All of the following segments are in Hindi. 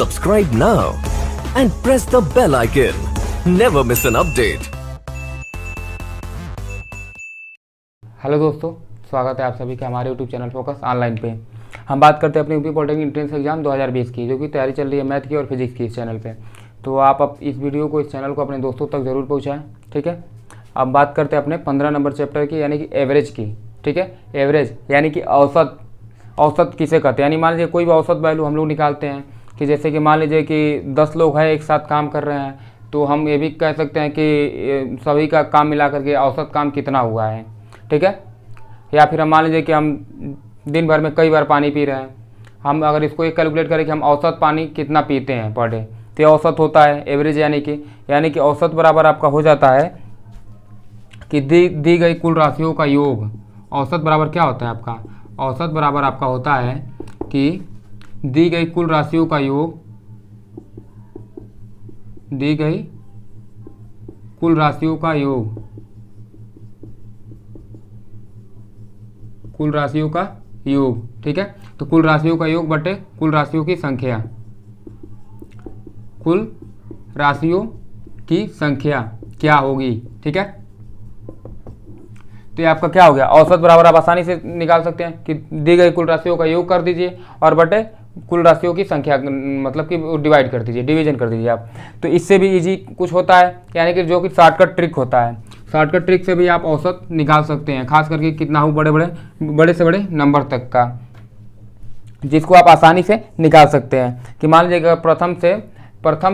Subscribe now and press the bell icon. Never miss an update. Hello दोस्तों, स्वागत है आप सभी का हमारे यूट्यूब चैनल फोकस ऑनलाइन पे। हम बात करते हैं अपने यूपी पॉलिटेक्निक एंट्रेंस एग्जाम 2020 की, जो कि तैयारी चल रही है मैथ की और फिजिक्स की इस चैनल पे। तो आप अब इस वीडियो को, इस चैनल को अपने दोस्तों तक ज़रूर पहुँचाएँ, ठीक है। अब बात करते हैं अपने 15 नंबर चैप्टर की, यानी कि एवरेज की, ठीक है। एवरेज यानी कि औसत। औसत किसे कहते हैं? यानी मान लीजिए कोई भी औसत वैल्यू हम लोग निकालते हैं कि जैसे कि मान लीजिए कि 10 लोग हैं एक साथ काम कर रहे हैं, तो हम ये भी कह सकते हैं कि सभी का काम मिला करके औसत काम कितना हुआ है, ठीक है। या फिर हम मान लीजिए कि हम दिन भर में कई बार पानी पी रहे हैं, हम अगर इसको एक कैलकुलेट करें कि हम औसत पानी कितना पीते हैं पर डे, तो औसत होता है एवरेज। यानी कि औसत बराबर आपका हो जाता है कि दी गई कुल राशियों का योग। औसत बराबर क्या होता है आपका? औसत बराबर आपका होता है कि दी गई कुल राशियों का योग, दी गई कुल राशियों का योग, कुल राशियों का योग, ठीक है। तो कुल राशियों का योग बटे कुल राशियों की संख्या, कुल राशियों की संख्या क्या होगी, ठीक है। तो ये आपका क्या हो गया? औसत बराबर आप आसानी से निकाल सकते हैं कि दी गई कुल राशियों का योग कर दीजिए और बटे कुल राशियों की संख्या, मतलब कि डिवाइड कर दीजिए, डिवीजन कर दीजिए आप। तो इससे भी इजी कुछ होता है, यानी कि जो कि शॉर्टकट ट्रिक होता है। शॉर्टकट ट्रिक से भी आप औसत निकाल सकते हैं, खास करके कितना हो बड़े से बड़े नंबर तक का, जिसको आप आसानी से निकाल सकते हैं। कि मान लीजिए प्रथम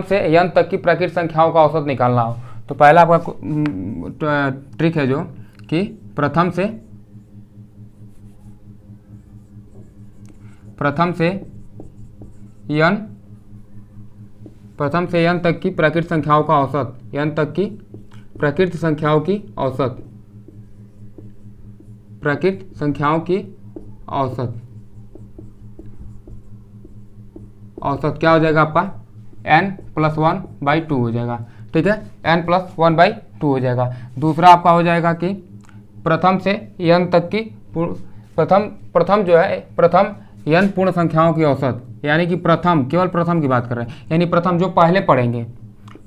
से n तक की प्राकृत संख्याओं का औसत निकालना हो, तो पहला आपका ट्रिक है जो कि प्रथम से n तक की प्राकृत संख्याओं का औसत, n तक की प्राकृत संख्याओं की औसत, प्राकृत संख्याओं की औसत, औसत क्या हो जाएगा आपका? n+1/2 हो जाएगा, ठीक है। n+1/2 हो जाएगा। दूसरा आपका हो जाएगा कि प्रथम से n तक की प्रथम n पूर्ण संख्याओं की औसत, यानी कि केवल प्रथम की बात कर रहे हैं, यानी प्रथम जो पहले पढ़ेंगे,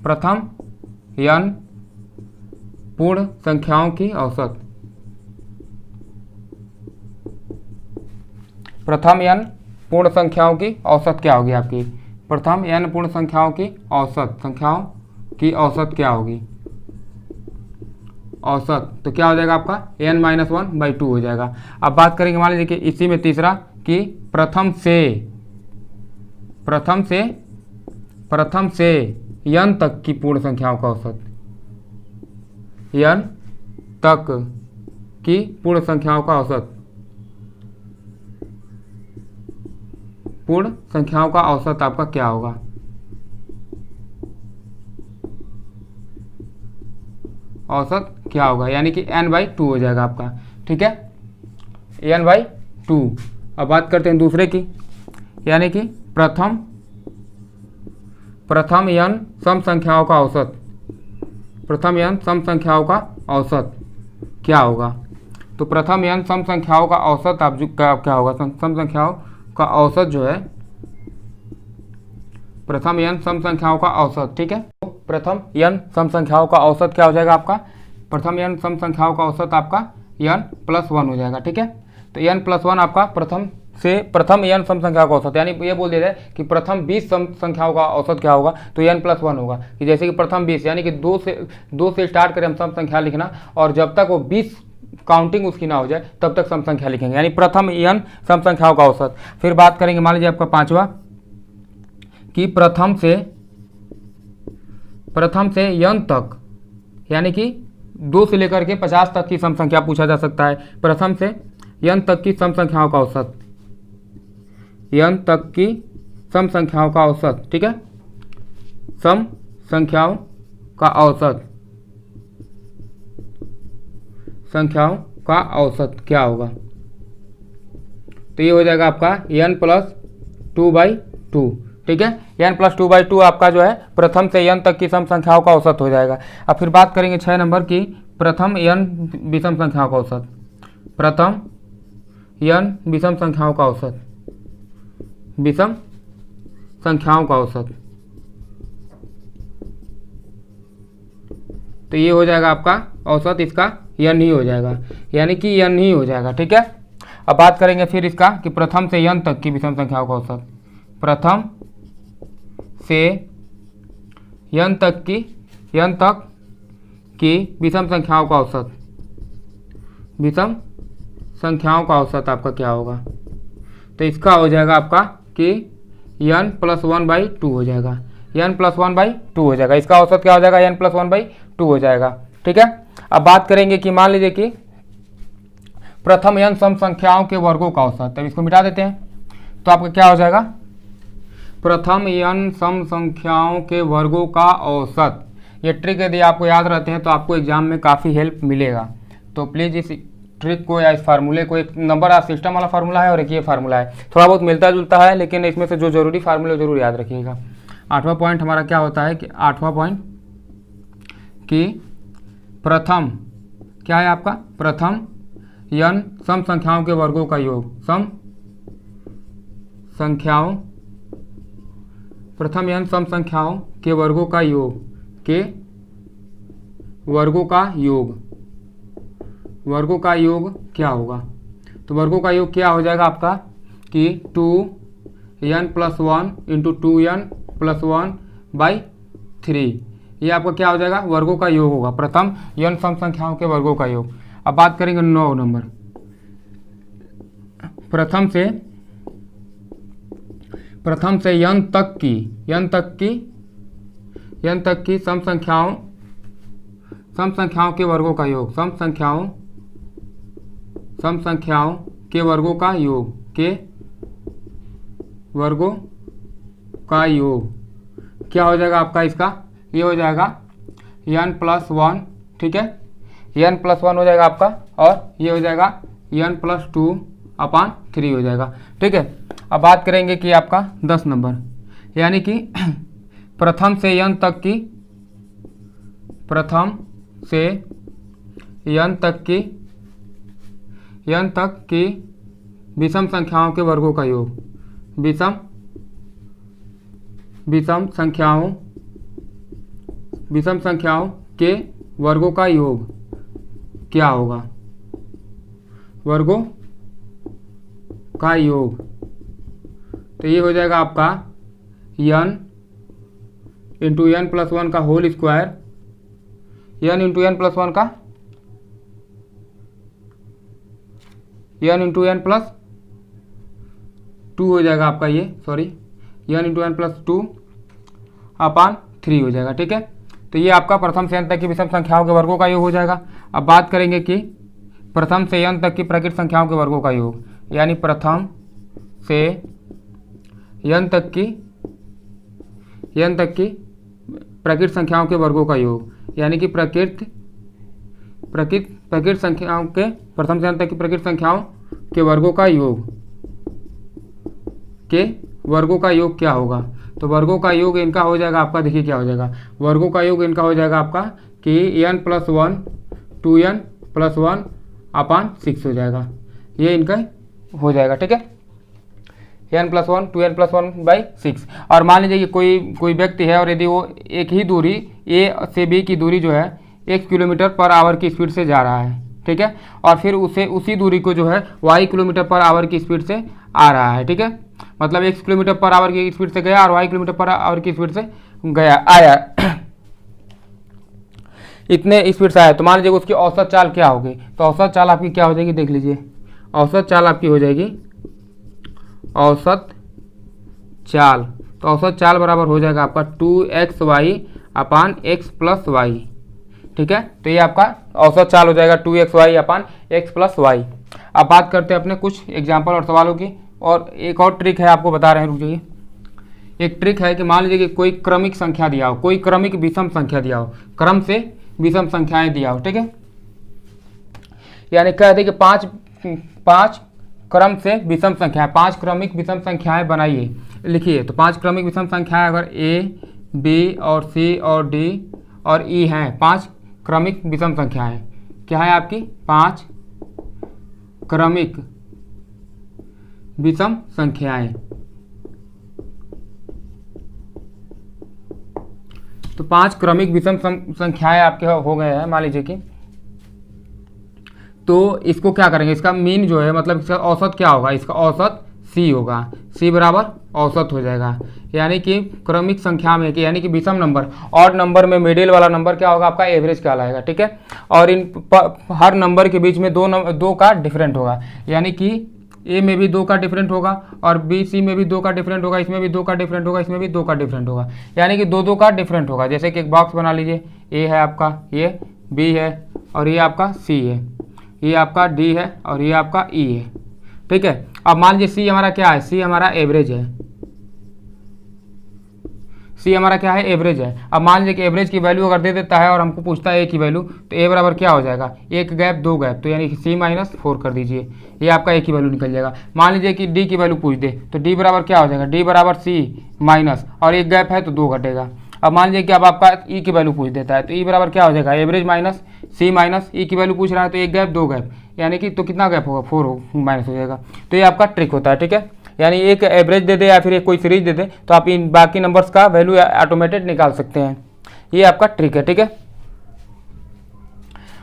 प्रथम n पूर्ण संख्याओं की औसत, प्रथम n पूर्ण संख्याओं की औसत क्या होगी आपकी? प्रथम n पूर्ण संख्याओं की औसत क्या होगी? औसत तो क्या हो जाएगा आपका? n-1/2 हो जाएगा। अब बात करेंगे मान लीजिए कि इसी में तीसरा कि प्रथम से n तक की पूर्ण संख्याओं का औसत, n तक की पूर्ण संख्याओं का औसत, पूर्ण संख्याओं का औसत आपका क्या होगा? औसत क्या होगा? यानी कि n/2 हो जाएगा आपका, ठीक है, n/2। अब बात करते हैं दूसरे की, यानी कि प्रथम n सम संख्याओं का औसत, प्रथम n सम संख्याओं का औसत क्या होगा? तो प्रथम n सम संख्याओं का औसत आप क्या होगा? सम संख्याओं का औसत जो है, प्रथम n सम संख्याओं का औसत, ठीक है। तो प्रथम n सम संख्याओं का औसत क्या हो जाएगा आपका? प्रथम n सम संख्याओं का औसत आपका n+1 हो जाएगा, ठीक है। तो n+1 आपका प्रथम n सम संख्याओं का औसत, यानी ये बोल दे रहे हैं कि प्रथम 20 सम संख्याओं का औसत क्या होगा? तो n+1 होगा। कि जैसे कि प्रथम 20, यानी कि 2 से स्टार्ट करें हम सम संख्या लिखना, और जब तक वो 20 काउंटिंग उसकी ना हो जाए तब तक सम संख्या लिखेंगे, यानी प्रथम n सम संख्याओं का औसत। फिर बात करेंगे मान लीजिए आपका पांचवा कि प्रथम से n तक, यानी कि 2 से लेकर के 50 तक की सम संख्या पूछा जा सकता है। प्रथम से n तक की सम संख्याओं का औसत, n तक की सम संख्याओं का औसत, ठीक है, सम संख्याओं का औसत, संख्याओं का औसत क्या होगा? तो ये हो जाएगा आपका n+2/2, ठीक है। n+2/2 आपका जो है प्रथम से n तक की सम संख्याओं का औसत हो जाएगा। अब फिर बात करेंगे 6 नंबर की, प्रथम n विषम संख्याओं का औसत, प्रथम n विषम संख्याओं का औसत, विषम संख्याओं का औसत। तो ये हो जाएगा आपका औसत, इसका n ही हो जाएगा, यानी कि n ही हो जाएगा। ठीक है, अब बात करेंगे फिर इसका कि प्रथम से n तक की विषम संख्याओं का औसत। प्रथम से n तक की विषम संख्याओं का औसत। विषम संख्याओं का औसत आपका क्या होगा? तो इसका हो जाएगा आपका कि n + 1/2 हो जाएगा, n + 1/2 हो जाएगा। इसका औसत क्या हो जाएगा? n + 1/2 हो जाएगा। ठीक है, अब बात करेंगे कि मान लीजिए कि प्रथम n सम संख्याओं के वर्गों का औसत। तब इसको मिटा देते हैं, तो आपका क्या हो जाएगा? प्रथम n सम संख्याओं के वर्गों का औसत। ये ट्रिक यदि आपको याद रहते हैं तो आपको एग्जाम में काफ़ी हेल्प मिलेगा। तो प्लीज़ इस ट्रिक को या इस फार्मूले को, एक नंबर ऑफ सिस्टम वाला फार्मूला है और एक ये फार्मूला है, थोड़ा बहुत मिलता जुलता है, लेकिन इसमें से जो जरूरी फार्मूले जरूर याद रखिएगा। 8वां पॉइंट हमारा क्या होता है कि 8वां पॉइंट कि प्रथम क्या है आपका? प्रथम n सम संख्याओं के वर्गों का योग। सम संख्याओं, प्रथम n सम संख्याओं के वर्गों का योग, के वर्गों का योग। वर्गों का योग क्या होगा? तो वर्गों का योग क्या हो जाएगा आपका कि 2n + 1 × 2n + 1/3। ये आपका क्या हो जाएगा? वर्गों का योग होगा, प्रथम n सम संख्याओं के वर्गों का योग। अब बात करेंगे 9 नंबर। प्रथम से n तक की सम संख्याओं के वर्गों का योग। सम संख्याओं के वर्गों का योग, के वर्गों का योग क्या हो जाएगा आपका? इसका ये हो जाएगा n + 1। ठीक है, n + 1 हो जाएगा आपका, और ये हो जाएगा n + 2/3 हो जाएगा। ठीक है, अब बात करेंगे कि आपका 10 नंबर, यानी कि प्रथम से n तक की विषम संख्याओं के वर्गों का योग। विषम संख्याओं के वर्गों का योग क्या होगा? वर्गों का योग, तो ये हो जाएगा आपका n × n + 1 का होल स्क्वायर। n × n + 1 का n × n + 2 हो जाएगा आपका, ये सॉरी n × n + 2/3 हो जाएगा। ठीक है, तो ये आपका प्रथम से n तक की विषम संख्याओं के वर्गों का योग हो जाएगा। अब बात करेंगे कि प्रथम से n तक की प्रकृत संख्याओं के वर्गों का योग, यानी प्रथम से n तक की प्रकृत संख्याओं के वर्गों का योग, यानी कि प्रकृत संख्याओं के, प्रथम से n तक की प्रकृत संख्याओं के वर्गों का योग क्या होगा? तो वर्गों का योग इनका हो जाएगा आपका, देखिए क्या हो जाएगा? वर्गों का योग इनका हो जाएगा आपका कि n + 1 2n + 1/6 हो जाएगा। ये इनका हो जाएगा। ठीक है, n + 1 2n + 1/6। और मान लीजिए कि कोई व्यक्ति है और यदि वो एक ही दूरी A से B की दूरी जो है 1 km/h की स्पीड से जा रहा है। ठीक है, और फिर उसी दूरी को जो है y km/h की स्पीड से आ रहा है। ठीक है, मतलब x km/h की स्पीड से गया और y km/h की स्पीड से आया इतने स्पीड से आया। तो मान लीजिए उसकी औसत चाल क्या होगी? तो औसत चाल आपकी क्या हो जाएगी? देख लीजिए, औसत चाल आपकी हो जाएगी, औसत चाल, तो औसत चाल बराबर हो जाएगा आपका 2xy/x + y। ठीक है, तो ये आपका औसत चाल हो जाएगा 2xy/x + y। अब बात करते हैं अपने कुछ एग्जाम्पल और सवालों की। और एक और ट्रिक है, आपको बता रहे हैं, रुक जाइए। एक ट्रिक है कि मान लीजिए कि कोई क्रमिक संख्या दिया हो, कोई क्रमिक विषम संख्या दिया हो, क्रम से विषम संख्याएं दिया हो। ठीक है, यानी कहते हैं कि पांच क्रम से विषम संख्याएं, 5 क्रमिक विषम संख्याएं बनाइए, लिखिए। तो 5 क्रमिक विषम संख्याएं अगर A, B और C और D और E हैं, 5 क्रमिक विषम संख्याएं क्या है आपकी? 5 क्रमिक विषम संख्याएं। तो 5 क्रमिक विषम संख्याएं आपके हो गए हैं मान लीजिए कि, तो इसको क्या करेंगे, इसका मीन जो है मतलब इसका औसत क्या होगा, इसका औसत सी होगा, सी बराबर औसत हो जाएगा। यानी कि क्रमिक संख्या में कि यानी कि विषम नंबर, ऑड नंबर में मिडिल वाला नंबर क्या होगा आपका, एवरेज कहलाएगा, ठीक है। और इन हर नंबर के बीच में दो का डिफरेंट होगा, यानी कि ए में भी 2 का डिफरेंट होगा और बी सी में भी 2 का डिफरेंट होगा, इसमें भी 2 का डिफरेंट होगा, इसमें भी 2 का डिफरेंट होगा, यानी कि 2 का डिफरेंट होगा। जैसे कि एक बॉक्स बना लीजिए, ए है आपका, ये बी है और ये आपका सी है, ये आपका डी है और ये आपका ई है, ठीक है। अब मान लीजिए सी हमारा क्या है, सी हमारा एवरेज है, सी हमारा क्या है, एवरेज है। अब मान लीजिए कि एवरेज की वैल्यू अगर दे देता है और हमको पूछता है ए की वैल्यू, तो ए बराबर क्या हो जाएगा, 1 गैप 2 गैप, तो यानी कि सी माइनस 4 कर दीजिए, ये आपका ए की वैल्यू निकल जाएगा। मान लीजिए कि डी की वैल्यू पूछ दे, तो डी बराबर क्या हो जाएगा, डी बराबर सी माइनस, और 1 गैप है तो 2 घटेगा। अब मान लीजिए कि अब आपका ई की वैल्यू पूछ देता है, तो ई बराबर क्या हो जाएगा, एवरेज माइनस सी माइनस, ई की वैल्यू पूछ रहा है तो 1 गैप 2 गैप, यानी कि तो कितना गैप होगा, 4 माइनस हो जाएगा। तो ये आपका ट्रिक होता है, ठीक है। यानी एक एवरेज दे दे या फिर एक कोई सीरीज दे दे, तो आप इन बाकी नंबर्स का वैल्यू ऑटोमेटेड निकाल सकते हैं, ये आपका ट्रिक है, ठीक है।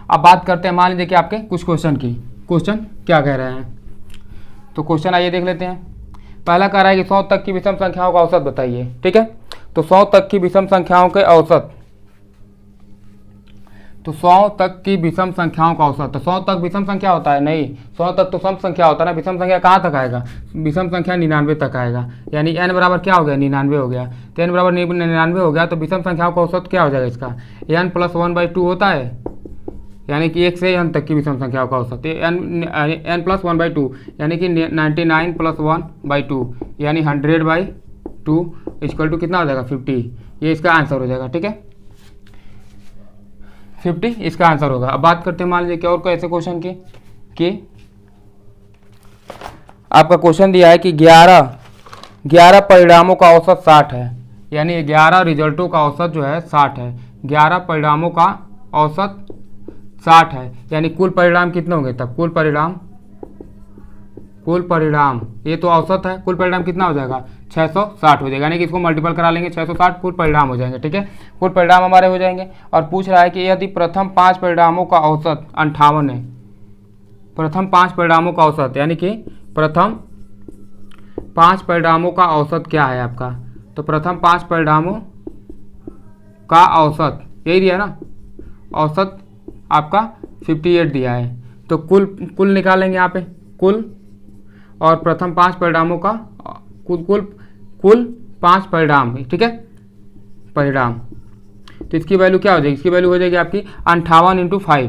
अब बात करते हैं मान लीजिए कि आपके कुछ क्वेश्चन की, क्वेश्चन क्या कह रहे हैं, तो क्वेश्चन आइए देख लेते हैं। पहला कह रहा है कि 100 तक की विषम संख्याओं का औसत बताइए, ठीक है। तो 100 तक की विषम संख्याओं के औसत, तो 100 तक की विषम संख्याओं का औसत, तो 100 तक विषम संख्या होता है, नहीं 100 तक तो सम संख्या होता है ना, विषम संख्या कहाँ तक आएगा, विषम संख्या 99 तक आएगा, यानी n बराबर क्या हो गया, 99 हो गया, तो n बराबर 99 हो गया, तो विषम संख्याओं का औसत क्या हो जाएगा इसका, n + 1/2 होता है, यानी कि 1 से n तक की विषम संख्याओं का औसत, n + 1/2 यानी कि 99 + 1/2 यानी 100/2 इक्वल टू कितना हो जाएगा, 50, ये इसका आंसर हो जाएगा, ठीक है। 50 इसका आंसर होगा। अब बात करते हैं मान लीजिए कि और कोई ऐसे क्वेश्चन की, कि आपका क्वेश्चन दिया है कि 11 परिणामों का औसत 60 है, यानी 11 रिजल्टों का औसत जो है 60 है, 11 परिणामों का औसत 60 है, यानी कुल परिणाम कितने होंगे तब, कुल परिणाम ये तो औसत है, कुल परिणाम कितना हो जाएगा, 660 हो जाएगा, यानी कि इसको मल्टीपल करा लेंगे, 660 कुल परिणाम हो जाएंगे, ठीक है। कुल परिणाम हमारे हो जाएंगे। और पूछ रहा है कि यदि प्रथम 5 परिणामों का औसत 58 है, प्रथम 5 परिणामों का औसत, यानी कि प्रथम 5 परिणामों का औसत क्या है आपका, तो प्रथम 5 परिणामों का औसत यही दिया ना, औसत आपका 58 दिया है, तो कुल निकालेंगे यहाँ पे, कुल और प्रथम 5 परिणामों का कुल 5 परिणाम, ठीक है, परिणाम, तो इसकी वैल्यू क्या हो जाएगी, इसकी वैल्यू हो जाएगी आपकी 58 × 5,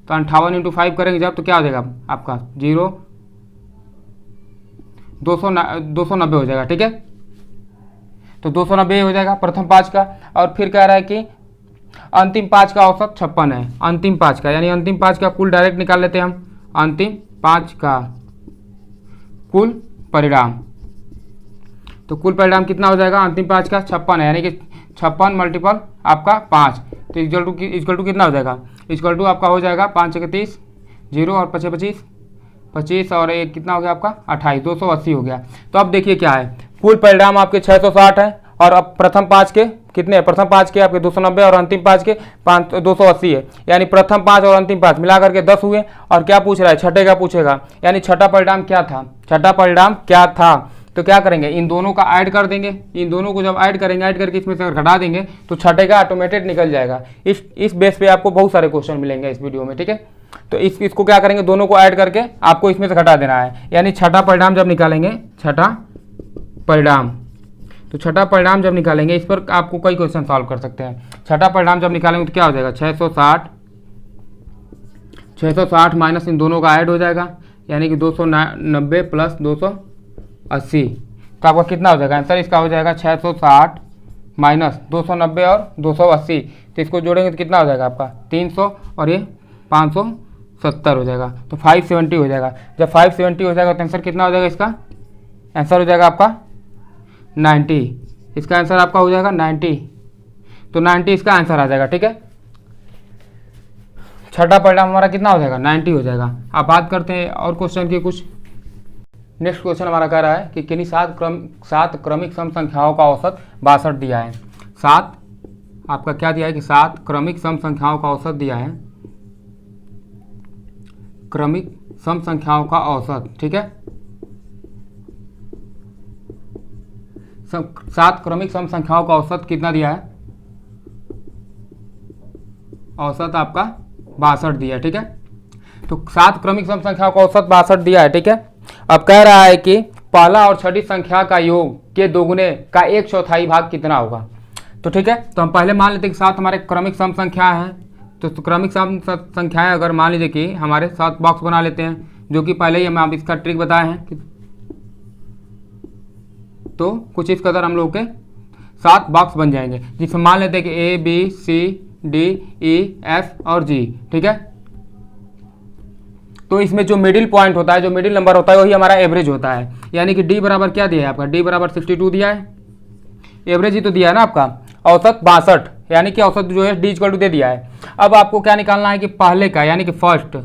तो 58 × 5 करेंगे जब, तो क्या हो जाएगा आपका 290 हो जाएगा, ठीक है। तो 290 हो जाएगा प्रथम 5 का। और फिर कह रहा है कि अंतिम 5 का औसत 56 है, अंतिम 5 का, यानी अंतिम 5 का कुल डायरेक्ट निकाल लेते हैं हम, अंतिम 5 का कुल परिणाम, तो कुल परिणाम कितना हो जाएगा, अंतिम 5 का 56 है, यानी कि 56 मल्टीपल आपका 5, तो इक्वल टू कितना हो जाएगा, इक्वल टू आपका हो जाएगा 5 × 30 0 और 5 × 25 और एक कितना हो गया आपका 28, 280 हो गया। तो अब देखिए क्या है, कुल परिणाम आपके 660 है और अब प्रथम 5 के कितने, प्रथम 5 के आपके 290 और अंतिम 5 के 280 है, यानी प्रथम 5 और अंतिम 5 मिला करके 10 हुए। और क्या पूछ रहा है, छठे का पूछेगा, यानी छठा परिणाम क्या था, छठा परिणाम क्या था, तो क्या करेंगे, इन दोनों का ऐड कर देंगे, इन दोनों को जब ऐड करेंगे, ऐड करके इसमें से घटा देंगे तो छठे का ऑटोमेटेड निकल जाएगा। इस बेस पे आपको बहुत सारे क्वेश्चन मिलेंगे इस वीडियो में, ठीक है। तो इसको क्या करेंगे, दोनों को ऐड करके आपको इसमें से घटा देना है, यानी छठा परिणाम जब निकालेंगे, छठा परिणाम, तो छठा परिणाम जब निकालेंगे, इस पर आपको कई क्वेश्चन सॉल्व कर सकते हैं। छठा परिणाम जब निकालेंगे तो क्या हो जाएगा, 660 माइनस इन दोनों का ऐड हो जाएगा, यानी कि 290 + 280, तो आपका कितना हो जाएगा आंसर, इसका हो जाएगा 660 माइनस 290 और 280, तो इसको जोड़ेंगे तो कितना हो जाएगा आपका 300 और ये 570 हो जाएगा, तो 570 हो जाएगा। जब 570 हो जाएगा तो आंसर कितना हो जाएगा, इसका आंसर हो जाएगा आपका 90, इसका आंसर आपका हो जाएगा 90, तो 90 इसका आंसर आ जाएगा, ठीक है। छठा परिणाम हमारा कितना हो जाएगा, 90 हो जाएगा। अब बात करते हैं और क्वेश्चन की कुछ। नेक्स्ट क्वेश्चन हमारा कह रहा है कि किन्हीं 7 क्रमिक सम संख्याओं का औसत 62 दिया है, 7 आपका क्या दिया है कि 7 क्रमिक सम संख्याओं का औसत दिया है, क्रमिक सम संख्याओं का औसत, ठीक है। 7 क्रमिक सम संख्याओं का औसत कितना दिया है, औसत आपका 62 दिया है, ठीक है। तो 7 क्रमिक सम संख्याओं का औसत 62 दिया है, ठीक है। अब कह रहा है कि पहला और छठी संख्या का योग के दोगुने का 1/4 भाग कितना होगा। तो ठीक है, तो हम पहले मान लेते हैं कि 7 हमारे क्रमिक सम संख्या है। तो क्रमिक सम संख्याएं अगर मान लीजिए कि हमारे 7 बॉक्स बना लेते हैं, जो कि पहले ही हम आप इसका ट्रिक बताए हैं। तो कुछ इस कदर हम लोग के 7 बॉक्स बन जाएंगे, जिसमें मान लेते हैं कि A, B, C, D, E, F और G, ठीक है। तो इसमें जो मिडिल पॉइंट होता है, जो मिडिल नंबर होता है, वही हमारा एवरेज होता है। यानी कि D बराबर क्या दिया है आपका, D बराबर 62 दिया है, एवरेज ही तो दिया है ना आपका, औसत 62, यानी कि औसत जो है D दे दिया है। अब आपको क्या निकालना है कि पहले का, यानी कि फर्स्ट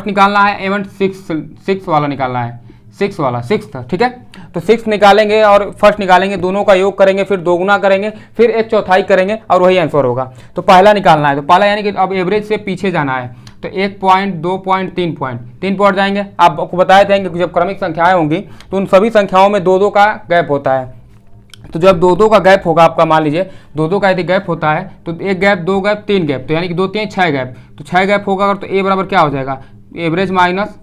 निकालना है, एवं 6 वाला निकालना है, 6 वाला, 6 था, ठीक है। तो 6 निकालेंगे और फर्स्ट निकालेंगे, दोनों का योग करेंगे, फिर दोगुना करेंगे, फिर 1/4 करेंगे और वही आंसर होगा। तो पहला निकालना है, तो पहला यानी कि अब एवरेज से पीछे जाना है। तो 1 पॉइंट, 2 पॉइंट, 3 पॉइंट, 3 पॉइंट जाएंगे। आपको बताए थे कि जब क्रमिक संख्याएं होंगी तो उन सभी संख्याओं में 2-2 का गैप होता है। तो जब 2-2 का गैप होगा आपका, मान लीजिए 2-2 का यदि गैप होता है तो 1 गैप, 2 गैप, 3 गैप, तो यानी कि 2 3 6 गैप। तो 6 गैप होगा अगर, तो ए बराबर क्या हो जाएगा, एवरेज माइनस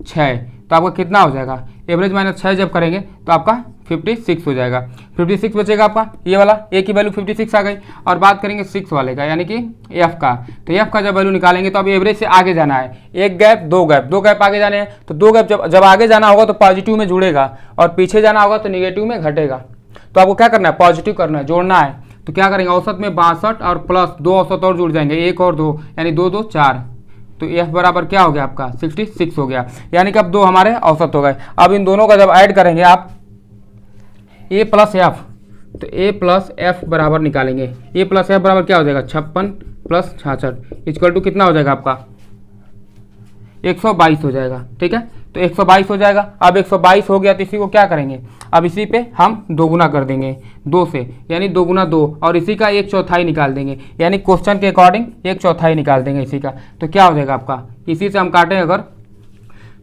6। तो आपका कितना हो जाएगा, एवरेज माइनस 6 जब करेंगे तो आपका 56 हो जाएगा। 56 बचेगा आपका, ये वाला ए की वैल्यू 56 आ गई। और बात करेंगे 6 वाले का, यानी कि एफ का। तो एफ का जब वैल्यू निकालेंगे तो अब एवरेज से आगे जाना है, 1 गैप, 2 गैप, 2 गैप आगे जाने हैं। तो 2 गैप जब आगे जाना होगा तो पॉजिटिव में जुड़ेगा, और पीछे जाना होगा तो निगेटिव में घटेगा। तो आपको क्या करना है, पॉजिटिव करना है, जोड़ना है। तो क्या करेंगे, औसत में 62 और प्लस 2 औसत और जुड़ जाएंगे, 1 और 2, यानी 2 2 4। तो एफ बराबर क्या हो गया आपका, 66 हो गया, यानी कि अब 2 हमारे औसत हो गए। अब इन दोनों का जब ऐड करेंगे आप, ए प्लस एफ, तो ए प्लस एफ बराबर निकालेंगे। ए प्लस एफ बराबर क्या हो जाएगा, 56 प्लस 66 इक्वल टू कितना हो जाएगा आपका, 122 हो जाएगा, ठीक है। तो 122 हो जाएगा। अब 122 हो गया तो इसी को क्या करेंगे, अब इसी पे हम दोगुना कर देंगे 2 से, यानी 2 गुना 2, और इसी का 1/4 निकाल देंगे, यानी क्वेश्चन के अकॉर्डिंग 1/4 निकाल देंगे इसी का। तो क्या हो जाएगा आपका, इसी से हम काटें अगर,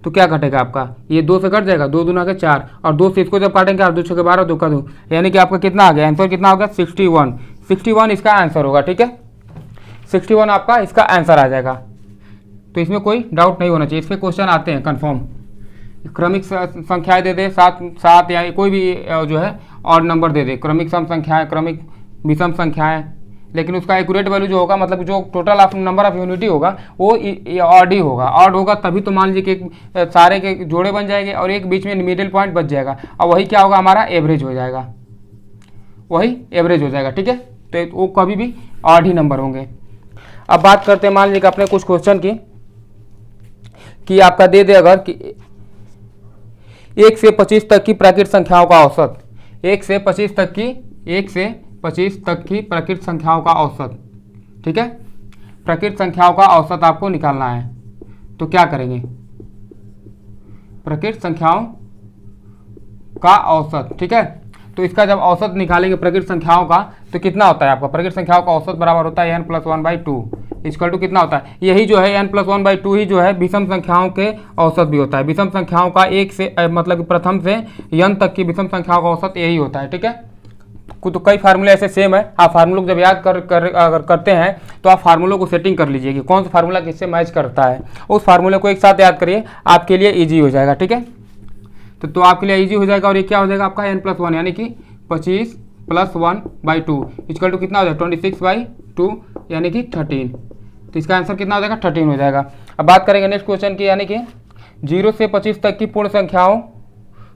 तो क्या कटेगा आपका, ये 2 से कट जाएगा, 2 दूना के 4, और 2 से इसको जब काटेंगे, और 2 छके 12, 2 का 2, यानी कि आपका कितना आ गया, आंसर कितना होगा, 61 इसका आंसर होगा, ठीक है। 61 आपका इसका आंसर आ जाएगा। तो इसमें कोई डाउट नहीं होना चाहिए। इसके क्वेश्चन आते हैं कन्फर्म, क्रमिक संख्याएं दे दे, 7 या कोई भी जो है और नंबर दे दे, क्रमिक सम संख्याएं, क्रमिक विषम संख्याएं, लेकिन उसका एक्यूरेट वैल्यू जो होगा, मतलब जो total of number of unity होगा वो ऑड ही होगा। ऑड होगा तभी तो मान लीजिए कि सारे के जोड़े बन जाएंगे और एक बीच में मिडिल पॉइंट बच जाएगा, और वही क्या होगा, हमारा एवरेज हो जाएगा, वही एवरेज हो जाएगा, ठीक है। तो वो कभी भी ऑड ही नंबर होंगे। अब बात करते हैं, मान लीजिए अपने कुछ क्वेश्चन की, कि आपका दे दे अगर कि 1 से 25 तक की प्राकृत संख्याओं का औसत, 1 से 25 तक की प्राकृत संख्याओं का औसत, ठीक है। प्राकृत संख्याओं का औसत आपको निकालना है। तो क्या करेंगे, प्राकृत संख्याओं का औसत, ठीक है। तो इसका जब औसत निकालेंगे प्राकृत संख्याओं का, तो कितना होता है आपका, प्राकृत संख्याओं का औसत बराबर होता है n+1/2 इक्वल टू कितना होता है, यही जो है n+1/2 ही जो है विषम संख्याओं के औसत भी होता है। विषम संख्याओं का 1 से मतलब प्रथम से n तक की विषम संख्याओं का औसत यही होता है, ठीक है। तो कई फार्मूले ऐसे सेम है, आप फार्मूलों को जब याद अगर करते हैं तो आप फार्मूलों को सेटिंग कर लीजिए कि कौन सा फार्मूला किससे मैच करता है, उस फार्मूले को एक साथ याद करिए, आपके लिए ईजी हो जाएगा, ठीक है। तो आपके लिए ईजी हो जाएगा। और ये क्या हो जाएगा आपका n+1, यानी कि 25 + 1/2 इक्वल टू कितना हो जाएगा, 26/2 यानी कि 13। तो इसका आंसर कितना हो जाएगा, 13 हो जाएगा। अब बात करेंगे नेक्स्ट क्वेश्चन की, यानी कि 0 से 25 तक की पूर्ण संख्याओं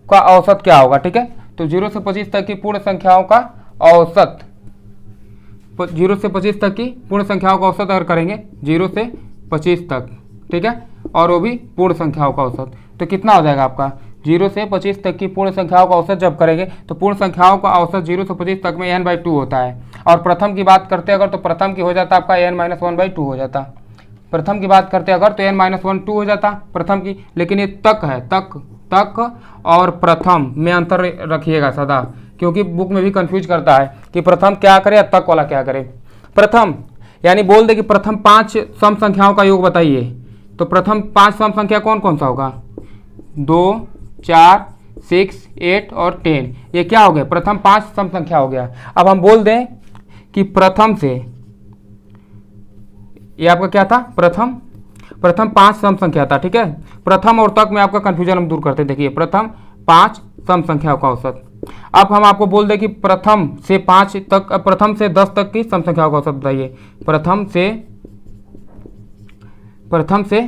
का औसत क्या होगा, ठीक है। तो 0 से 25 तक की पूर्ण संख्याओं का औसत, 0 से 25 तक की पूर्ण संख्याओं का औसत अगर करेंगे 0 से 25 तक, ठीक है, और वो भी पूर्ण संख्याओं का औसत, तो कितना हो जाएगा आपका, 0 से 25 तक की पूर्ण संख्याओं का औसत जब करेंगे तो पूर्ण संख्याओं का औसत 0 से 25 तक में n/2 होता है। और प्रथम की बात करते अगर, तो प्रथम की हो जाता आपका n-1/2 हो जाता। प्रथम की बात करते अगर तो n-1/2 हो जाता प्रथम की, लेकिन ये तक है, तक और प्रथम में अंतर रखिएगा सदा, क्योंकि बुक में भी कंफ्यूज करता है कि प्रथम क्या करे या तक वाला क्या करे। प्रथम यानी बोल दे कि प्रथम 5 सम संख्याओं का योग बताइए, तो प्रथम 5 सम संख्या कौन कौन सा होगा? 2, 4, 6, 8 और 10। ये क्या हो गया? प्रथम 5 सम संख्या हो गया। अब हम बोल दें कि प्रथम से, ये आपका क्या था? प्रथम 5 सम संख्या था, ठीक है। प्रथम और तक में आपका कंफ्यूजन हम दूर करते। देखिए प्रथम 5 सम संख्याओं का औसत। अब हम आपको बोल दें कि प्रथम से 5 तक, प्रथम से 10 तक की सम संख्याओं का औसत बताइए। प्रथम से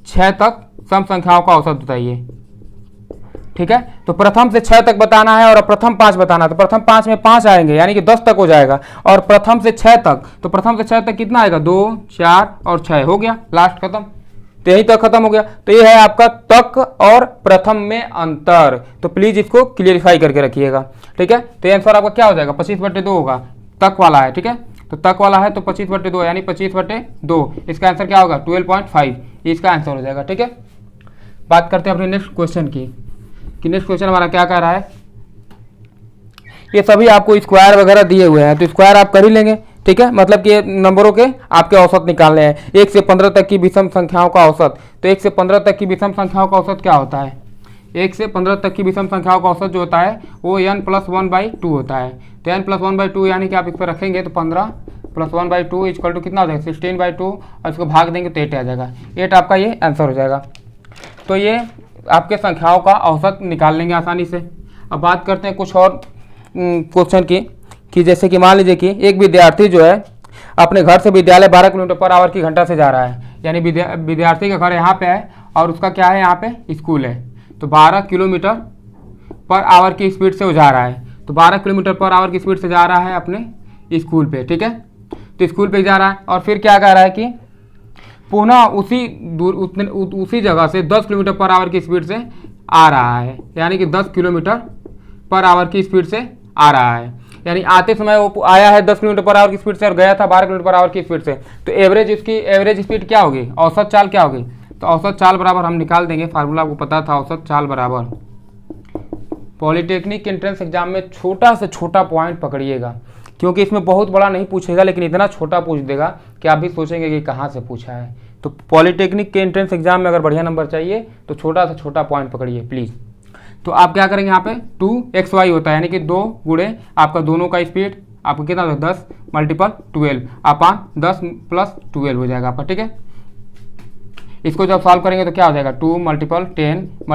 6 तक सम संख्याओं का औसत बताइए, ठीक है। तो प्रथम से 6 तक बताना है और प्रथम 5 बताना है, तो प्रथम 5 में 5 आएंगे यानी कि 10 तक हो जाएगा। और प्रथम से 6 तक, तो प्रथम से 6 तक कितना आएगा? 2, 4 और 6 हो गया, लास्ट खत्म। तो यही तक खत्म हो गया। तो ये है आपका तक और प्रथम में अंतर। तो प्लीज इसको क्लियरिफाई करके रखिएगा, ठीक है। तो ये आंसर आपका क्या हो जाएगा? 25/2 होगा, तक वाला है, ठीक है। तो तक वाला है तो 25/2 यानी 25/2, इसका आंसर क्या होगा? 12.5, इसका आंसर हो जाएगा, ठीक है। बात करते हैं अपने नेक्स्ट क्वेश्चन की, कि नेक्स्ट क्वेश्चन हमारा क्या कह रहा है। ये सभी आपको स्क्वायर वगैरह दिए हुए हैं, तो स्क्वायर आप कर ही लेंगे, ठीक है। मतलब कि नंबरों के आपके औसत निकालने हैं। 1 से 15 तक की विषम संख्याओं का औसत, तो 1 से 15 तक की विषम संख्याओं का औसत क्या होता है? 1 से 15 तक की विषम संख्याओं का औसत जो होता है वो n+1/2 होता है। तो n+1/2 यानी कि आप इस पर रखेंगे तो 15 + 1/2 इक्वल टू कितना हो जाएगा? 16/2, और इसको भाग देंगे तो 8 आ जाएगा। 8 आपका ये आंसर हो जाएगा। तो ये आपके संख्याओं का औसत निकाल लेंगे आसानी से। अब बात करते हैं कुछ और क्वेश्चन की, कि जैसे कि मान लीजिए कि एक विद्यार्थी जो है अपने घर से विद्यालय 12 किलोमीटर/आवर की घंटा से जा रहा है, यानी विद्यार्थी का घर यहाँ पे है और उसका क्या है? यहाँ पे स्कूल है। तो 12 किलोमीटर/आवर की स्पीड से वो जा रहा है। तो 12 किलोमीटर/आवर की स्पीड से जा रहा है अपने स्कूल पे, ठीक है। तो स्कूल पे जा रहा है और फिर क्या कह रहा है कि पुनः उसी जगह से 10 किलोमीटर/आवर की स्पीड से आ रहा है, यानी कि 10 किलोमीटर/आवर की स्पीड से आ रहा है। यानी आते समय वो आया है 10 किलोमीटर/आवर की स्पीड से और गया था 12 किलोमीटर/आवर की स्पीड से। तो उसकी एवरेज स्पीड क्या होगी? औसत चाल क्या होगी? तो औसत चाल बराबर हम निकाल देंगे, फार्मूला आपको पता था। औसत चाल बराबर, पॉलिटेक्निक एंट्रेंस एग्जाम में छोटा से छोटा पॉइंट पकड़िएगा, क्योंकि इसमें बहुत बड़ा नहीं पूछेगा, लेकिन इतना छोटा पूछ देगा कि आप भी सोचेंगे कि कहाँ से पूछा है। तो पॉलिटेक्निक के एंट्रेंस एग्जाम में अगर बढ़िया नंबर चाहिए तो छोटा से छोटा पॉइंट पकड़िए प्लीज़। तो आप क्या करेंगे? यहाँ पे 2xy होता है, यानी कि 2 गुणे आपका दोनों का स्पीड आपको कितना होगा? 10 × 12 अपान 10 + 12 हो जाएगा आपका, ठीक है। इसको जब सॉल्व करेंगे तो क्या हो जाएगा? 2 × 10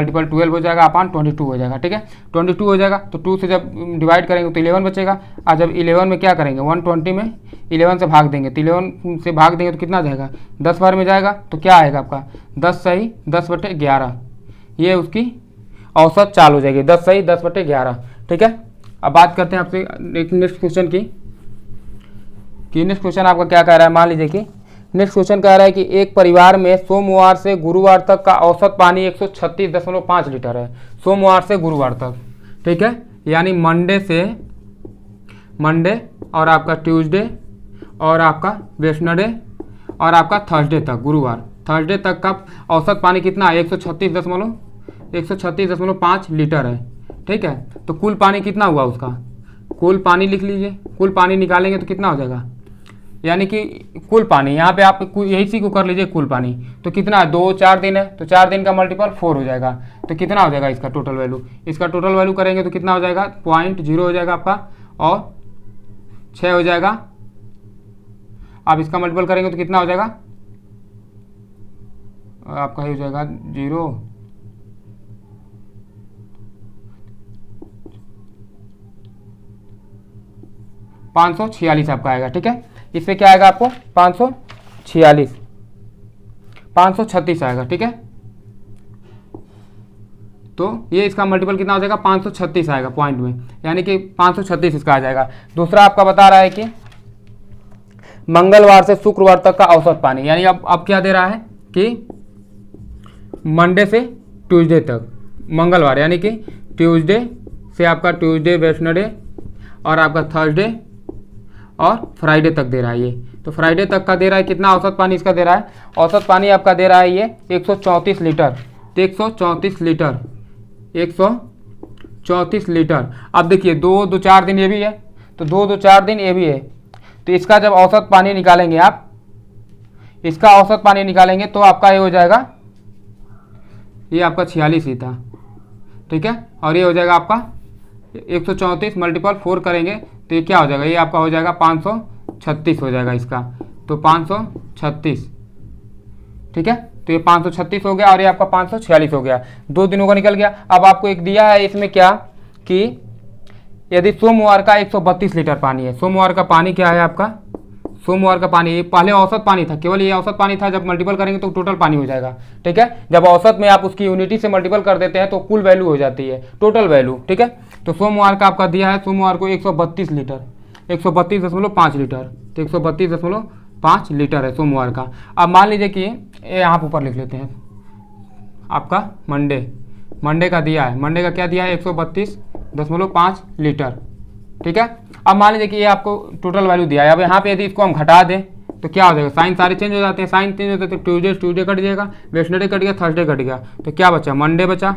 × 12 हो जाएगा अपान 22 हो जाएगा, ठीक है। 22 हो जाएगा तो 2 से जब डिवाइड करेंगे तो 11 बचेगा। और जब 11 में क्या करेंगे? 120 में 11 से भाग देंगे, तो 11 से भाग देंगे तो कितना जाएगा? 10 बार में जाएगा। तो क्या आएगा आपका? 10 सही 10/11, ये उसकी औसत चाल हो जाएगी। 10 सही 10/11, ठीक है। अब बात करते हैं आपसे नेक्स्ट क्वेश्चन की, कि नेक्स्ट क्वेश्चन आपका क्या कह रहा है। मान लीजिए कि नेक्स्ट क्वेश्चन कह रहा है कि एक परिवार में सोमवार से गुरुवार तक का औसत पानी 136.5 लीटर है। सोमवार से गुरुवार तक, ठीक है। यानी मंडे और आपका ट्यूसडे और आपका वेडनेसडे और आपका थर्सडे तक, गुरुवार थर्सडे तक का औसत पानी कितना है? 136.5 लीटर है, ठीक है। तो कुल पानी कितना हुआ उसका? कुल पानी लिख लीजिए। कुल पानी निकालेंगे तो कितना हो जाएगा? यानी कि कुल पानी यहाँ पे आप यही सी को कर लीजिए। कुल पानी तो कितना है? 2-4 दिन है, तो 4 दिन का मल्टीपल 4 हो जाएगा। तो कितना हो जाएगा इसका टोटल वैल्यू? इसका टोटल वैल्यू करेंगे तो कितना हो जाएगा? 0.0 हो जाएगा आपका, और 6 हो जाएगा। आप इसका मल्टीपल करेंगे तो कितना हो जाएगा आपका? हो जाएगा 0, 546 आपका आएगा, ठीक है। इससे क्या आएगा आपको? 536 आएगा, ठीक है। तो ये इसका मल्टीपल कितना हो जाएगा? 536 आएगा पॉइंट में, यानी कि 536 इसका आ जाएगा। दूसरा आपका बता रहा है कि मंगलवार से शुक्रवार तक का औसत पानी, यानी अब क्या दे रहा है कि मंडे से ट्यूसडे तक, मंगलवार यानी कि ट्यूसडे से आपका ट्यूसडे वेडनेसडे और आपका थर्सडे और फ्राइडे तक दे रहा है ये। तो फ्राइडे तक का दे रहा है कितना औसत पानी इसका दे रहा है? औसत पानी आपका दे रहा है ये 134 लीटर। तो 134 लीटर, 34 लीटर। अब देखिए 2-2-4 दिन ये भी है, तो 2-2-4 दिन ये भी है, तो इसका जब औसत पानी निकालेंगे आप, इसका औसत पानी निकालेंगे तो आपका ये हो जाएगा, ये आपका 46 ही था, ठीक है। और ये हो जाएगा आपका 134 मल्टीपल 4 करेंगे तो ये क्या हो जाएगा, ये आपका हो जाएगा 536 हो जाएगा इसका, तो 536, ठीक है। तो ये 536 हो गया और ये आपका 546 हो गया, 2 दिनों का निकल गया। अब आपको एक दिया है इसमें क्या कि यदि सोमवार का 132 लीटर पानी है, सोमवार का पानी क्या है आपका, सोमवार का पानी, ये पहले औसत पानी था, केवल ये औसत पानी था, जब मल्टीपल करेंगे तो टोटल पानी हो जाएगा, ठीक है। जब औसत में आप उसकी यूनिटी से मल्टीपल कर देते हैं तो कुल वैल्यू हो जाती है, टोटल वैल्यू, ठीक है। तो सोमवार का आपका दिया है, सोमवार को 132 लीटर, 132.5 लीटर, तो 132.5 लीटर है सोमवार का। अब मान लीजिए कि ये यहाँ ऊपर लिख लेते हैं, आपका मंडे का दिया है, मंडे का क्या दिया है 132.5 लीटर, ठीक है। अब मान लीजिए कि ये आपको टोटल वैल्यू दिया है। अब यहाँ पे यदि इसको हम घटा दें तो क्या हो जाएगा, साइन सारे चेंज हो जाते हैं, साइन चेंज होते हैं तो ट्यूजडे कट जाएगा, वेडनेसडे कट गया, थर्सडे कट गया, तो क्या बचा, मंडे बचा,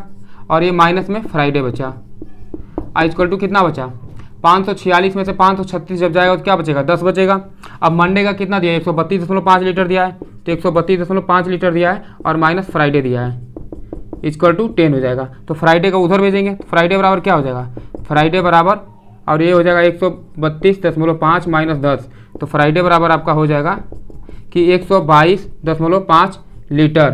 और ये माइनस में फ्राइडे बचा। इक्वल टू कितना बचा, 546 में से 536 जब जाएगा तो क्या बचेगा, 10 बचेगा। अब मंडे का कितना दिया है, 132.5 लीटर दिया है, तो 132.5 लीटर दिया है और माइनस फ्राइडे दिया है, इक्वल टू 10 हो जाएगा। तो फ्राइडे का उधर भेजेंगे, तो फ्राइडे बराबर क्या हो जाएगा, फ्राइडे बराबर, और ये हो जाएगा 132.5 माइनस 10, तो फ्राइडे बराबर आपका हो जाएगा कि 122.5 लीटर।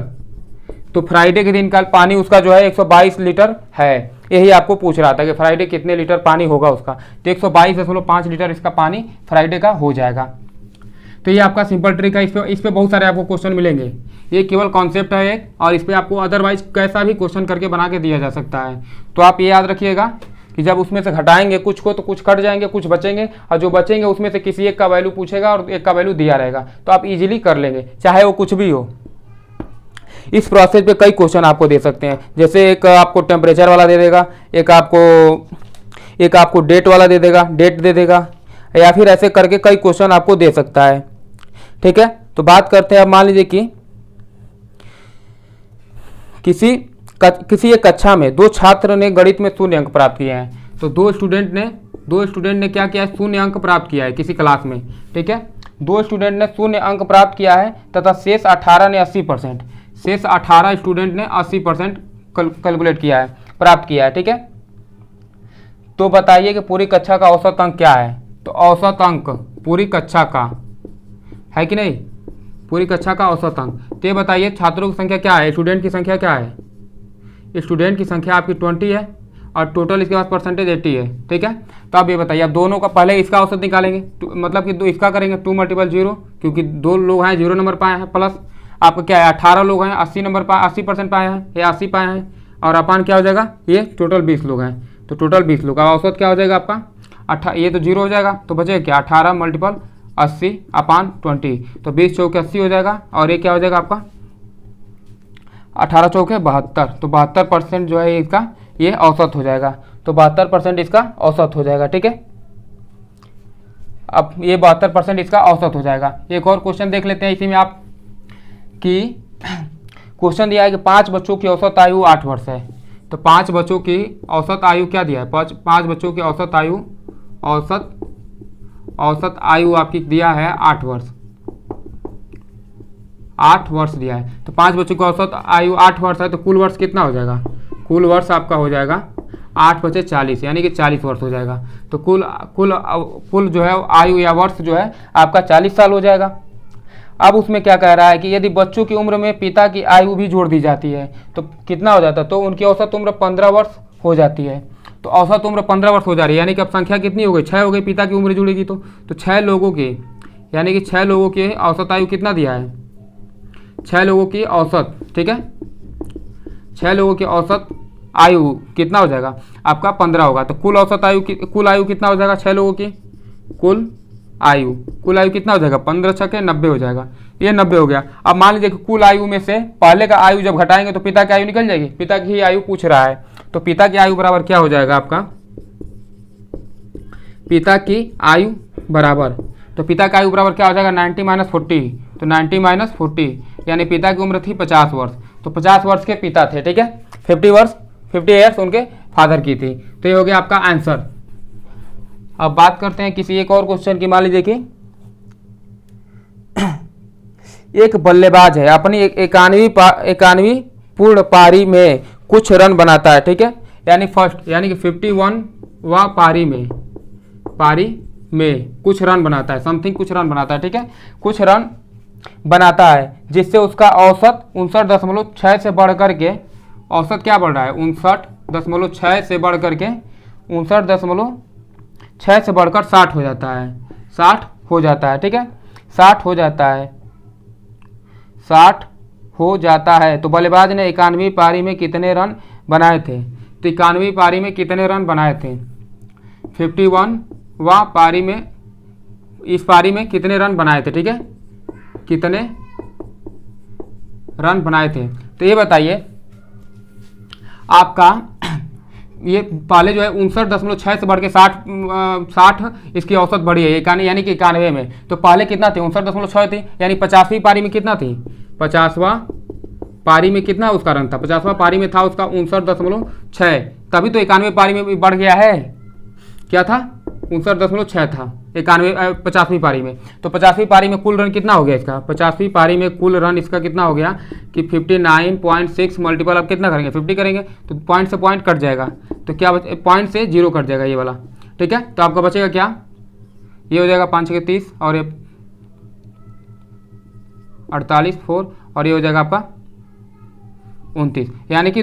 तो फ्राइडे के दिन का पानी उसका जो है 122 लीटर है, यही आपको पूछ रहा था कि फ्राइडे कितने लीटर पानी होगा उसका, तो 122.5 लीटर इसका पानी फ्राइडे का हो जाएगा। तो ये आपका सिंपल ट्रिक है, इस पे बहुत सारे आपको क्वेश्चन मिलेंगे, ये केवल कॉन्सेप्ट है एक, और इस पर आपको अदरवाइज कैसा भी क्वेश्चन करके बना के दिया जा सकता है। तो आप ये याद रखिएगा कि जब उसमें से घटाएंगे कुछ को तो कुछ कट जाएंगे, कुछ बचेंगे, और जो बचेंगे उसमें से किसी एक का वैल्यू पूछेगा और एक का वैल्यू दिया रहेगा, तो आप इजीली कर लेंगे, चाहे वो कुछ भी हो। इस प्रोसेस पे कई क्वेश्चन आपको दे सकते हैं, जैसे एक आपको टेम्परेचर वाला दे देगा, एक आपको डेट वाला दे देगा, डेट दे देगा, या फिर ऐसे करके कई क्वेश्चन आपको दे सकता है, ठीक है। तो बात करते हैं, अब मान लीजिए कि किसी एक कक्षा में 2 छात्र ने गणित में 0 अंक प्राप्त किए हैं, तो 2 स्टूडेंट ने क्या किया है, 0 अंक प्राप्त किया है किसी क्लास में, ठीक है। 2 स्टूडेंट ने 0 अंक प्राप्त किया है तथा शेष 18 ने 80%, शेष 18 स्टूडेंट ने 80% कैलकुलेट किया है, प्राप्त किया है, ठीक है। तो बताइए कि पूरी कक्षा का औसत अंक क्या है, तो औसत अंक पूरी कक्षा का है कि नहीं, पूरी कक्षा का औसत अंक, तो ये बताइए छात्रों की संख्या क्या है, स्टूडेंट की संख्या क्या है, स्टूडेंट की संख्या आपकी 20 है और टोटल इसके पास परसेंटेज 80 है, ठीक है। तो आप ये बताइए, अब दोनों का पहले इसका औसत निकालेंगे, मतलब कि इसका करेंगे 2 × 0, क्योंकि 2 लोग हैं 0 नंबर पाए हैं, प्लस आपका क्या है 18 लोग हैं 80% पाए हैं, ये 80 पाए हैं, और अपान क्या हो जाएगा, ये टोटल 20 लोग हैं, तो टोटल 20 लोग का औसत क्या हो जाएगा आपका, ये तो 0 हो जाएगा, तो बचेगा क्या 18 × 80 अपान 20, तो 20 चौके 80 हो जाएगा, और ये क्या हो जाएगा आपका 18 चौके 72, तो 72% जो है इसका ये औसत हो जाएगा, तो 72% इसका औसत हो जाएगा, ठीक है। अब ये 72% इसका औसत हो जाएगा। एक और क्वेश्चन देख लेते हैं इसी में आप, कि क्वेश्चन दिया है कि 5 बच्चों की औसत आयु 8 वर्ष है, तो 5 बच्चों की औसत आयु क्या दिया है, 5 बच्चों की औसत आयु आपकी दिया है 8 वर्ष, 8 वर्ष दिया है, तो 5 बच्चों की औसत आयु 8 वर्ष है, तो कुल वर्ष कितना हो जाएगा, कुल वर्ष आपका हो जाएगा 8 × 40 यानी कि 40 वर्ष हो जाएगा। तो कुल जो है आयु या वर्ष जो है आपका 40 साल हो जाएगा। अब उसमें क्या कह रहा है कि यदि बच्चों की उम्र में पिता की आयु भी जोड़ दी जाती है तो कितना हो जाता है, तो उनकी औसत उम्र 15 वर्ष हो जाती है, तो औसत उम्र 15 वर्ष हो जा रही है, यानी कि अब संख्या कितनी हो गई, 6 हो गई, पिता की उम्र जुड़ेगी तो 6 लोगों की, यानी कि 6 लोगों की औसत आयु कितना दिया है, 6 लोगों की औसत, ठीक है, 6 लोगों की औसत आयु कितना हो जाएगा आपका 15 होगा, तो कुल औसत आयु कुल आयु कितना हो जाएगा 6 लोगों की, कुल आयु कितना हो जाएगा 15 × 6 = 90 हो जाएगा, ये 90 हो गया। अब मान लीजिए कि कुल आयु में से पहले का आयु जब घटाएंगे तो पिता की आयु निकल जाएगी, पिता की ही आयु पूछ रहा है, तो पिता की आयु बराबर क्या हो जाएगा आपका, पिता की आयु बराबर, तो पिता की आयु बराबर क्या हो जाएगा 90 - 40, तो 90 - 40 यानी पिता की उम्र थी 50 वर्ष, तो 50 वर्ष के पिता थे, ठीक है, 50 ईयर्स उनके फादर की थी, तो तो ये हो गया आपका आंसर। अब बात करते हैं किसी एक और क्वेश्चन की। मान लीजिए कि एक बल्लेबाज है, अपनी 91वीं पूर्ण पारी में कुछ रन बनाता है, ठीक है, यानी फर्स्ट यानी कि 51वां पारी में कुछ रन बनाता है, समथिंग कुछ रन बनाता है, ठीक है, कुछ रन बनाता है, जिससे उसका औसत 59.6 से बढ़ करके, औसत क्या बढ़ रहा है 59.6 से बढ़ करके 59.6 से बढ़कर 60 हो जाता है, 60 हो जाता है, ठीक है, 60 हो जाता है, 60 हो जाता है। तो बल्लेबाज ने 91वीं पारी में कितने रन बनाए थे? तो 91वीं पारी में कितने रन बनाए थे? 51वां पारी में, इस पारी में कितने रन बनाए थे, ठीक है, कितने रन बनाए थे? तो ये बताइए आपका, ये पहले जो है 59.6 से बढ़ के 60 इसकी औसत बढ़ी है, यानी कि 91 में। तो पहले कितना थी? 59.6 थी, यानी 50वीं पारी में कितना थी? 50वां पारी में कितना उसका रन था? 50वां पारी में था उसका 59.6, तभी तो 91 पारी में भी बढ़ गया है। क्या था? 59.6 था 50वीं पारी में। तो 50वीं पारी में कुल रन कितना हो गया इसका? 50वीं पारी में कुल रन इसका कितना हो गया कि 59.6 मल्टीपल, अब कितना करेंगे? 50 करेंगे तो पॉइंट से पॉइंट कट जाएगा, तो क्या पॉइंट से 0 कट जाएगा ये वाला, ठीक है। तो आपका बचेगा क्या? ये हो जाएगा 5 के 30 और ये 48 4 और ये हो जाएगा आपका 29, यानी कि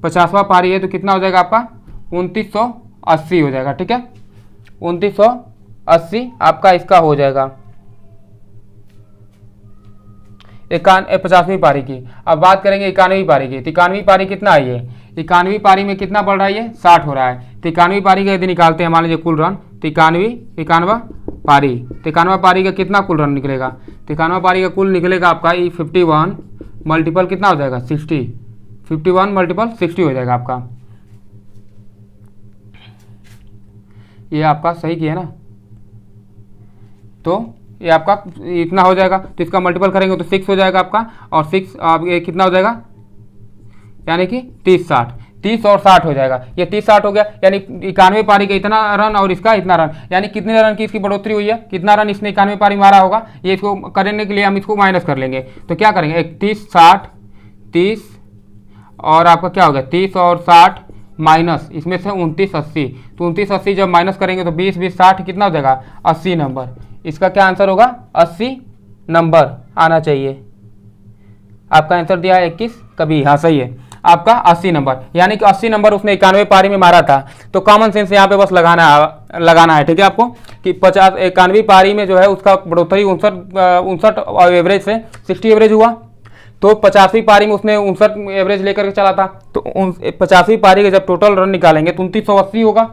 50वां पारी है तो कितना हो जाएगा आपका? 2980 हो जाएगा, ठीक है, 2980 आपका इसका हो जाएगा 50वीं पारी की। अब बात करेंगे 91वीं पारी की। तो 91वीं पारी कितना आई है? 91वीं पारी में कितना बढ़ रहा है? ये 60 हो रहा है। तो 91वीं पारी का यदि निकालते हैं मान लीजिए कुल रन, तो 91वां पारी, तो 91वां पारी का कितना कुल रन निकलेगा? तो 91वां पारी का कुल निकलेगा आपका 51 मल्टीपल कितना हो जाएगा? 60, 51 मल्टीपल 60 हो जाएगा आपका। ये आपका सही किया ना, तो ये आपका इतना हो जाएगा, तो इसका मल्टीपल करेंगे तो 6 हो जाएगा आपका, और 6 आप ये कितना हो जाएगा, यानी कि 30 और 60 हो जाएगा। ये 30-60 हो गया, यानी 91 पारी का इतना रन और इसका इतना रन, यानी कितने रन की इसकी बढ़ोतरी हुई है, कितना रन इसने 91 पारी मारा होगा, ये इसको करने के लिए हम इसको माइनस कर लेंगे। तो क्या करेंगे? 30 और आपका क्या हो गया 30 और 60 माइनस इसमें से 2980, तो 2980 जब माइनस करेंगे तो 20 60 कितना हो जाएगा? 80 नंबर। इसका क्या आंसर होगा? 80 नंबर आना चाहिए। आपका आंसर दिया है 21 कभी, हाँ सही है आपका 80 नंबर, यानी कि 80 नंबर उसने 91 पारी में मारा था। तो कॉमन सेंस यहाँ पे बस लगाना है, ठीक है, आपको कि 91वीं पारी में जो है उसका बढ़ोतरी 59 एवरेज से 60 एवरेज हुआ। तो 50वीं पारी में उसने 59 एवरेज लेकर के चला था, तो 50वीं पारी के जब टोटल रन निकालेंगे तो 2980 होगा,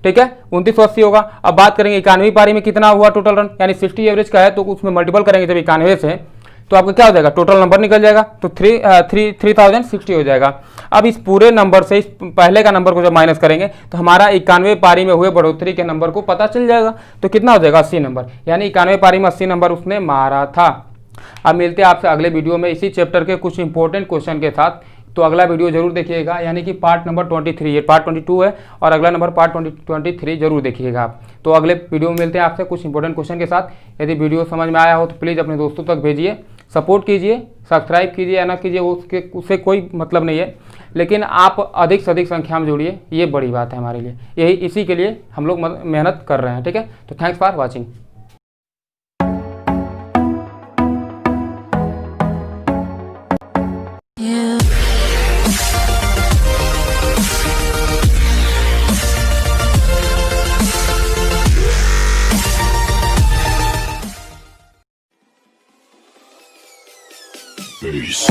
ठीक है, 2980 होगा। अब बात करेंगे 91वीं पारी में कितना हुआ टोटल रन, यानी 60 एवरेज का है, तो उसमें मल्टीपल करेंगे जब 91 से, तो आपका क्या हो जाएगा? टोटल नंबर निकल जाएगा, तो 3060 हो जाएगा। अब इस पूरे नंबर से इस पहले का नंबर को जब माइनस करेंगे तो हमारा 91 पारी में हुए बढ़ोतरी के नंबर को पता चल जाएगा, तो कितना हो जाएगा? 80 नंबर, यानी 91 पारी में 80 नंबर उसने मारा था। अब मिलते हैं आपसे अगले वीडियो में इसी चैप्टर के कुछ इंपॉर्टेंट क्वेश्चन के साथ, तो अगला वीडियो जरूर देखिएगा, यानी कि पार्ट नंबर 23, ये पार्ट 22 है और अगला नंबर पार्ट 23 जरूर देखिएगा आप। तो अगले वीडियो में मिलते हैं आपसे कुछ इंपॉर्टेंट क्वेश्चन के साथ। यदि वीडियो समझ में आया हो तो प्लीज़ अपने दोस्तों तक भेजिए, सपोर्ट कीजिए, सब्सक्राइब कीजिए या ना कीजिए उससे कोई मतलब नहीं है, लेकिन आप अधिक से अधिक संख्या में जुड़िए, ये बड़ी बात है हमारे लिए, इसी के लिए हम लोग मेहनत कर रहे हैं, ठीक है। तो थैंक्स फॉर वॉचिंग। Peace.